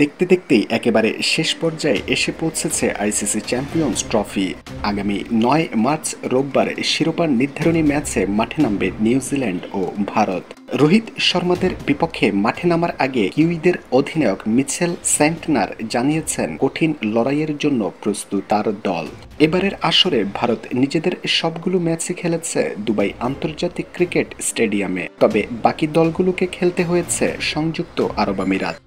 দেখতে দেখতেই একেবারে শেষ পর্যায়ে এসে পৌঁছেছে আইসিসি চ্যাম্পিয়ন্স ট্রফি। আগামী ৯ মার্চ রোববার শিরোপা নির্ধারণী ম্যাচে মাঠে নামবে নিউজিল্যান্ড ও ভারত। রোহিত শর্মাদের বিপক্ষে মাঠে নামার আগে কিউইদের অধিনায়ক মিচেল স্যান্টনার জানিয়েছেন কঠিন লড়াইয়ের জন্য প্রস্তুত তার দল। এবারের আসরে ভারত নিজেদের সবগুলো ম্যাচই খেলেছে দুবাই আন্তর্জাতিক ক্রিকেট স্টেডিয়ামে, তবে বাকি দলগুলোকে খেলতে হয়েছে সংযুক্ত আরব আমিরাত।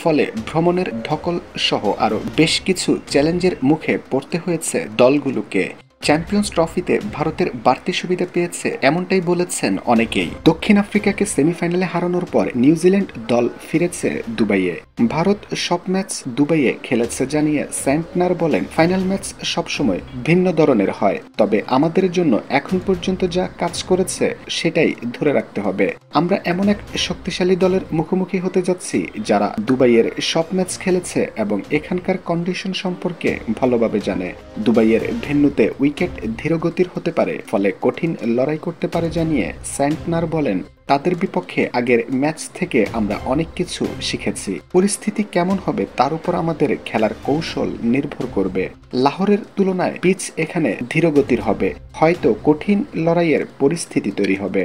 ফলে ভ্রমণের ধকল সহ আরও বেশ কিছু চ্যালেঞ্জের মুখে পড়তে হয়েছে দলগুলোকে। চ্যাম্পিয়ন্স ট্রফিতে ভারতের বাড়তি সুবিধা পেয়েছে এমনটাই বলেছেন অনেকেই। দক্ষিণ আফ্রিকাকে সেমিফাইনালে হারানোর পর নিউজিল্যান্ড দল ফিরেছে দুবাইয়ে। ভারত সব ম্যাচ দুবাইয়ে খেলেছে জানিয়ে স্যান্টনার বলেন, ফাইনাল ম্যাচ সবসময় ভিন্ন ধরনের হয়, তবে আমাদের জন্য এখন পর্যন্ত যা কাজ করেছে সেটাই ধরে রাখতে হবে। আমরা এমন এক শক্তিশালী দলের মুখোমুখি হতে যাচ্ছি যারা দুবাইয়ের সব ম্যাচ খেলেছে এবং এখানকার কন্ডিশন সম্পর্কে ভালোভাবে জানে। দুবাইয়ের ভেন্যুতে উইকেট ধীরগতির হতে পারে, ফলে কঠিন লড়াই করতে পারে জানিয়ে স্যান্টনার বলেন, তাদের বিপক্ষে আগের ম্যাচ থেকে আমরা অনেক কিছু শিখেছি। পরিস্থিতি কেমন হবে তার উপর আমাদের খেলার কৌশল নির্ভর করবে। লাহোরের তুলনায় পিচ এখানে ধীরগতির হবে, হয়তো কঠিন লড়াইয়ের পরিস্থিতি তৈরি হবে।